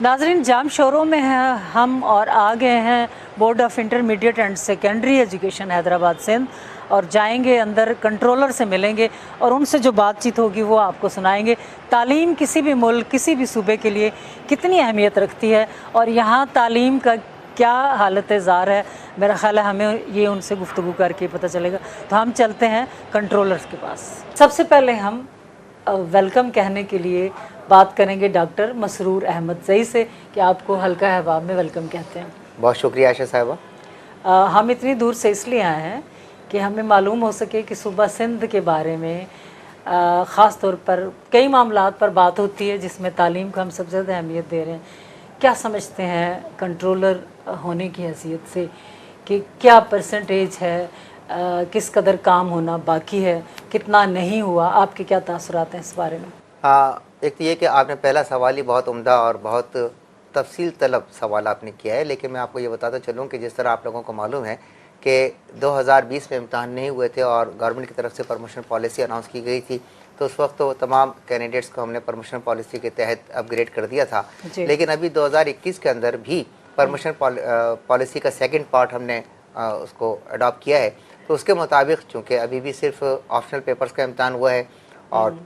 नाज़रीन, जाम शोरों में हैं हम और आ गए हैं board of intermediate and secondary education Hyderabad Sindh और जाएंगे अंदर, कंट्रोलर से मिलेंगे और उनसे जो बातचीत होगी वो आपको सुनाएंगे। तालीम किसी भी मुल्क, किसी भी सूबे के लिए कितनी अहमियत रखती है और यहाँ तालीम का क्या हालत ज़ार है, मेरा ख़्याल है हमें ये उनसे गुफ्तगू करके पता चलेगा। तो हम चलते हैं कंट्रोलर्स के पास। सबसे पहले हम वेलकम कहने के लिए बात करेंगे डॉक्टर मसरूर अहमद ज़ई से कि आपको हल्का अहबाब में वेलकम कहते हैं। बहुत शुक्रिया आयशा साहिबा। हम इतनी दूर से इसलिए आए हैं कि हमें मालूम हो सके कि सूबा सिंध के बारे में ख़ास तौर पर कई मामलात पर बात होती है जिसमें तालीम को हम सबसे ज़्यादा अहमियत दे रहे हैं। क्या समझते हैं कंट्रोलर होने की हैसियत से कि क्या परसेंटेज है, किस कदर काम होना बाकी है, कितना नहीं हुआ, आपके क्या तासुरात हैं इस बारे में? हाँ, एक तो ये कि आपने पहला सवाल ही बहुत उम्दा और बहुत तफसील तलब सवाल आपने किया है, लेकिन मैं आपको ये बताता चलूँ कि जिस तरह आप लोगों को मालूम है कि 2020 में इम्तहान नहीं हुए थे और गवर्नमेंट की तरफ से प्रमोशन पॉलिसी अनाउंस की गई थी, तो उस वक्त तो तमाम कैंडिडेट्स को हमने प्रमोशन पॉलिसी के तहत अपग्रेड कर दिया था। लेकिन अभी 2021 के अंदर भी प्रमोशन पॉलिसी का सेकंड पार्ट हमने उसको अडॉप्ट किया है। तो उसके मुताबिक चूँकि अभी भी सिर्फ ऑप्शनल पेपर्स का इम्तहान हुआ है और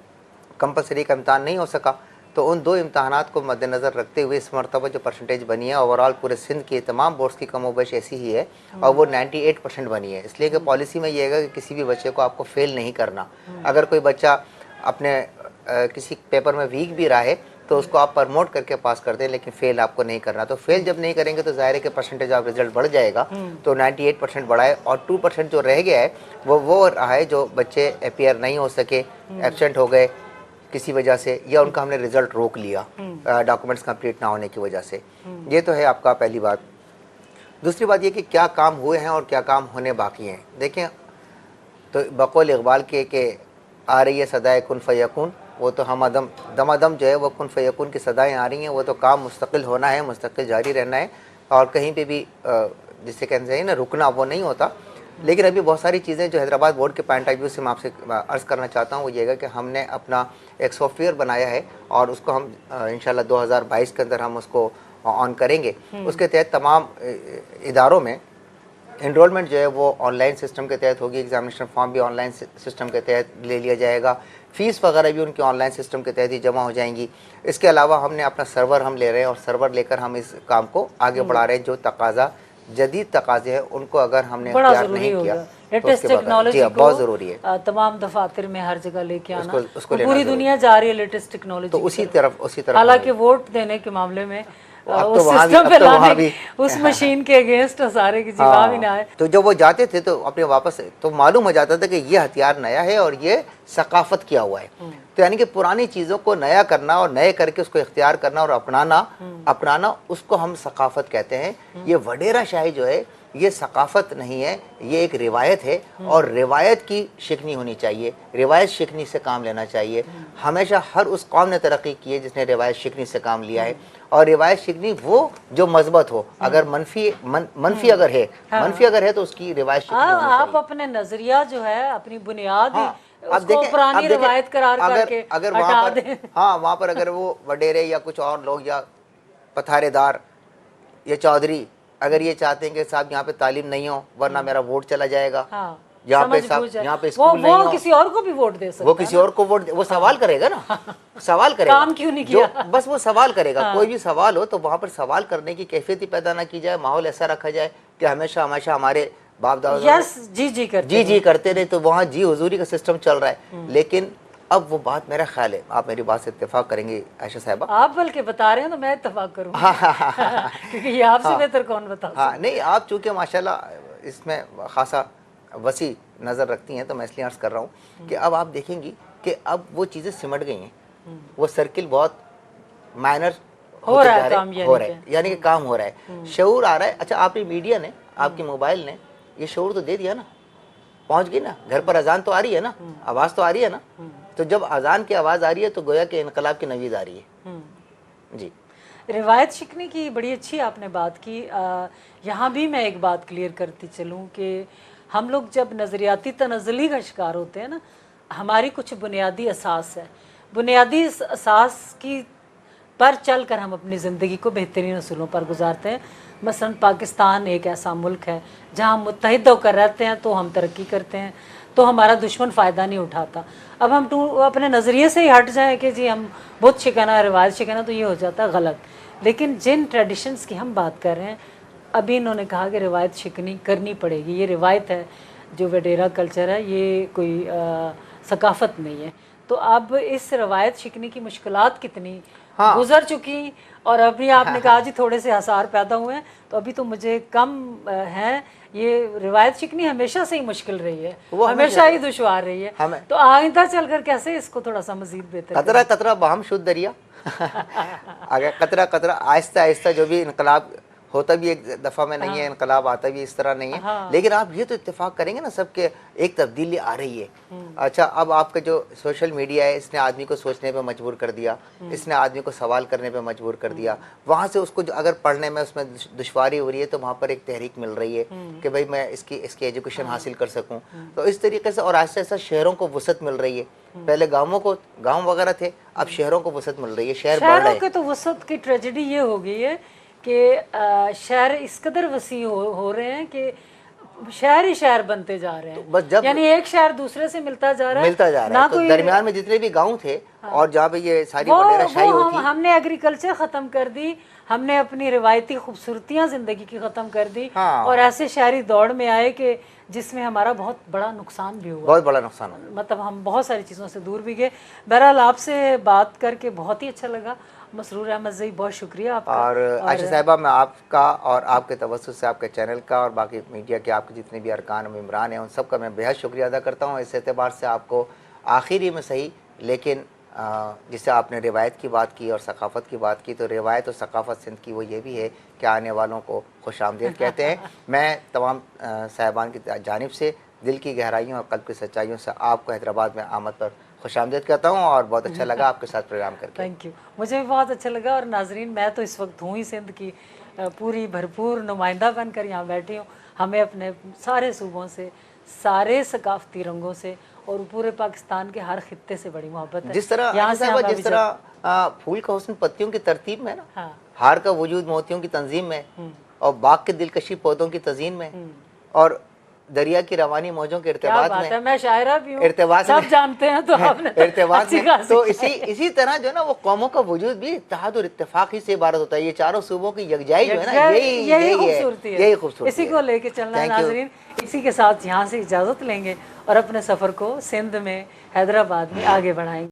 कंपलसरी का इम्तहान नहीं हो सका, तो उन दो इम्तहानात को मद्देनज़र रखते हुए इस मरतबा जो परसेंटेज बनी है ओवरऑल पूरे सिंध के तमाम बोर्ड्स की कमोबेश ऐसी ही है और वो 98% बनी है। इसलिए कि पॉलिसी में ये है कि किसी भी बच्चे को आपको फ़ेल नहीं करना। अगर कोई बच्चा अपने किसी पेपर में वीक भी रहा है तो उसको आप प्रमोट करके पास कर दें, लेकिन फ़ेल आपको नहीं करना। तो फेल जब नहीं करेंगे तो ज़ाहिर है कि परसेंटेज ऑफ रिजल्ट बढ़ जाएगा। तो 98% बढ़ा है और 2% जो रह गया है वो रहा है जो बच्चे अपीयर नहीं हो सके, एब्सेंट हो गए किसी वजह से, या उनका हमने रिज़ल्ट रोक लिया डॉक्यूमेंट्स कंप्लीट ना होने की वजह से। ये तो है आपका पहली बात। दूसरी बात ये कि क्या काम हुए हैं और क्या काम होने बाकी हैं। देखें, तो बकौल इकबाल के आ रही है सदाए कुन फ़यकुन, वो तो हम दमादम जो है वो कुन फ़यकुन की सदाएँ आ रही हैं। वो तो काम मुस्तकिल होना है, मुस्तकिल जारी रहना है और कहीं पे भी जिससे कहते हैं ना रुकना, वो नहीं होता। लेकिन अभी बहुत सारी चीज़ें जो हैदराबाद बोर्ड के पॉइंट ऑफ व्यू से मैं आपसे अर्ज़ करना चाहता हूँ वो ये है कि हमने अपना एक सॉफ्टवेयर बनाया है और उसको हम इंशाल्लाह 2022 के अंदर हम उसको ऑन करेंगे। उसके तहत तमाम इदारों में एनरोलमेंट जो है वो ऑनलाइन सिस्टम के तहत होगी, एग्जामिनेशन फॉर्म भी ऑनलाइन सिस्टम के तहत ले लिया जाएगा, फ़ीस वगैरह भी उनकी ऑनलाइन सिस्टम के तहत ही जमा हो जाएंगी। इसके अलावा हमने अपना सर्वर हम ले रहे हैं और सर्वर लेकर हम इस काम को आगे बढ़ा रहे हैं। जो तकाजा जदीद तकाजे हैं उनको अगर हमने इख्तियार नहीं किया तो लेटेस्ट टेक्नोलॉजी बहुत ज़रूरी है। तमाम दफातर में हर जगह लेके आना, उसको पूरी दुनिया जा रही है लेटेस्ट टेक्नोलॉजी तो उसी तरफ हालांकि वोट देने के मामले में उस सिस्टम पे लाने उस मशीन के अगेंस्ट सारे की जवाब ही ना आए। तो जब वो जाते थे तो अपने वापस तो मालूम हो जाता था कि ये हथियार नया है और ये सकाफत किया हुआ है। तो यानी कि पुरानी चीज़ों को नया करना और नए करके उसको इख्तियार करना और अपनाना उसको हम सकाफत कहते हैं। ये वडेरा शाही जो है ये सकाफत नहीं है, ये एक रिवायत है और रिवायत की शिकनी होनी चाहिए, रिवायत शिकनी से काम लेना चाहिए। हमेशा हर उस कौम ने तरक्की की है जिसने रिवायत शिकनी से काम लिया है और रिवायत शिकनी वो जो मजबूत हो। अगर मनफी अगर है तो उसकी रिवायत शिकनी होनी चाहिए। आप अपने नजरिया जो है अपनी बुनियाद उसको पुरानी रिवायत करार करके अगर वहाँ पर अगर वो वडेरे या कुछ और लोग या पथारेदार या चौधरी अगर ये चाहते हैं कि साहब यहाँ पे तालीम नहीं हो वरना मेरा वोट चला जाएगा, यहाँ पे स्कूल नहीं हो, किसी और को भी वोट दे सकता है, वो किसी और को वोट वो सवाल करेगा ना सवाल करेगा काम क्यों नहीं किया, बस वो सवाल करेगा। कोई भी सवाल हो तो वहाँ पर सवाल करने की कैफियत ही पैदा ना की जाए, माहौल ऐसा रखा जाए कि हमेशा हमारे बाप दादा जी करते रहे, तो वहाँ जी हुजूरी का सिस्टम चल रहा है। लेकिन अब वो बात, मेरा ख्याल है आप मेरी बात से इत्तेफाक करेंगे आयशा साहिबा। आप बल्कि बता रहे हैं तो मैं इत्तेफाक करूंगा क्योंकि ये आपसे बेहतर कौन बता सकता है। नहीं, आप चूंकि माशाल्लाह इसमें खासा वसी नज़र रखती हैं तो मैं इसलिए अर्ज़ कर रहा हूँ कि अब आप देखेंगी कि अब वो चीज़ें सिमट गई हैं, वो सर्किल बहुत माइनर हो रहा है, यानी कि काम हो रहा है, शऊर आ रहा है। अच्छा, आपने मीडिया ने, आपके मोबाइल ने ये शऊर तो दे दिया ना, पहुँच गई ना, घर पर अजान तो आ रही है ना, आवाज़ तो आ रही है ना। तो जब अजान की आवाज़ आ रही है तो गोया कि इनकलाब की नवीज़ आ रही है। जी, रिवायत शिकने की बड़ी अच्छी आपने बात की। यहाँ भी मैं एक बात क्लियर करती चलूँ कि हम लोग जब नज़रियाती तनज़ली का शिकार होते हैं ना, हमारी कुछ बुनियादी असास है, बुनियादी असास की पर चल कर हम अपनी ज़िंदगी को बेहतरीन असूलों पर गुजारते हैं। मसलन पाकिस्तान एक ऐसा मुल्क है जहाँ हम मुत्तहिद होकर रहते हैं तो हम तरक्की करते हैं, तो हमारा दुश्मन फ़ायदा नहीं उठाता। अब हम अपने नज़रिए से ही हट जाएं कि जी हम बुत शिकना रिवायत शिकना, तो ये हो जाता है गलत। लेकिन जिन ट्रेडिशंस की हम बात कर रहे हैं, अभी इन्होंने कहा कि रिवायत शिकनी करनी पड़ेगी, ये रिवायत है, जो वडेरा कल्चर है ये कोई सकाफ़त नहीं है। तो अब इस रवायत शिकनी की मुश्किलात कितनी गुजर चुकी, और अभी आपने कहा जी थोड़े से आसार पैदा हुए हैं, तो अभी तो मुझे कम हैं। ये रिवायत शिकनी हमेशा से ही मुश्किल रही है, हमेशा ही दुश्वार रही है, तो आइंदा चलकर कैसे इसको थोड़ा सा मजीद बेहतर कतरा कतरा बाहम शुद्ध दरिया अगर कतरा कतरा आहिस्ता आहिस्ता, जो भी इनकलाब होता भी एक दफ़ा में नहीं है, इनकलाब आता भी इस तरह नहीं है, लेकिन आप ये तो इत्तेफाक करेंगे ना सब के एक तब्दीली आ रही है। अच्छा, अब आपका जो सोशल मीडिया है इसने आदमी को सोचने पे मजबूर कर दिया, इसने आदमी को सवाल करने पे मजबूर कर दिया। वहाँ से उसको अगर पढ़ने में उसमें दुश्वारी हो रही है तो वहाँ पर एक तहरीक मिल रही है कि भाई मैं इसकी एजुकेशन हासिल कर सकूँ। तो इस तरीके से, और ऐसा ऐसा शहरों को वसत मिल रही है। पहले गाँव वगैरह थे, अब शहरों को वसत मिल रही है, शहर बढ़ रहे हैं। तो वसत की ट्रेजेडी ये हो गई है कि शहर इस कदर वसी हो रहे हैं कि शहर ही शहर बनते जा रहे हैं। तो बस जब यानी एक शहर दूसरे से मिलता जा रहा है, ना तो दरमियान में जितने भी गांव थे और जहाँ पे ये सारी वडेराशाही होती, हमने एग्रीकल्चर ख़त्म कर दी, हमने अपनी रिवायती खूबसूरतियाँ ज़िंदगी की ख़त्म कर दी, और ऐसे शहरी दौड़ में आए कि जिसमें हमारा बहुत बड़ा नुकसान भी हुआ, बहुत बड़ा नुकसान हुआ। मतलब हम बहुत सारी चीज़ों से दूर भी गए। बहरहाल आपसे बात करके बहुत ही अच्छा लगा। मसरूर अहमद ज़ई, बहुत शुक्रिया आपका। और आयशा साहिबा, मैं आपका और आपके तवज्जुह से, आपके चैनल का और बाकी मीडिया के आपके जितने भी अरकान मेम्बरान हैं, उन सब का मैं बेहद शुक्रिया अदा करता हूँ। इस एतबार से आपको आखिरी में सही, लेकिन जिससे आपने रिवायत की बात की और सकाफ़त की बात की, तो रिवायत और सकाफ़त सिंध की वो ये भी है कि आने वालों को खुश आमदीद कहते हैं। मैं तमाम साहिबान की जानिब से दिल की गहराइयों और कल्ब की सच्चाइयों से आपको हैदराबाद में आमद पर खुश आमदीद कहता हूँ, और बहुत अच्छा लगा आपके साथ प्रोग्राम करके। थैंक यू, मुझे भी बहुत अच्छा लगा। और नाजरीन, मैं तो इस वक्त हूँ ही सिंध की पूरी भरपूर नुमाइंदा बनकर यहाँ बैठी हूँ। हमें अपने सारे सूबों से, सारे सकाफती रंगों से और पूरे पाकिस्तान के हर खित्ते से बड़ी मोहब्बत है। जिस तरह फूल का हुस्न पत्तियों की तरतीब में ना, हार का वजूद मोतियों की तंजीम में, और बाग के दिलकशी पौधों की तज़ीन में, और दरिया की रवानी मौजों के इर्तिबात में, मैं शायरा भी हूँ, इर्तिबात सब जानते हैं, तो आपने इर्तिबात में, तो इसी तरह जो है ना वो कौमों का वजूद भी इत्तेहाद और इत्तेफाक ही से इबारत होता है। ये चारों सूबों की यकजाई जो है ना, यही खूबसूरती है, यही खूबसूरती, इसी को लेके चलना है। नाजरीन, इसी के साथ यहाँ से इजाज़त लेंगे और अपने सफ़र को सिंध में, हैदराबाद में आगे बढ़ाएंगे।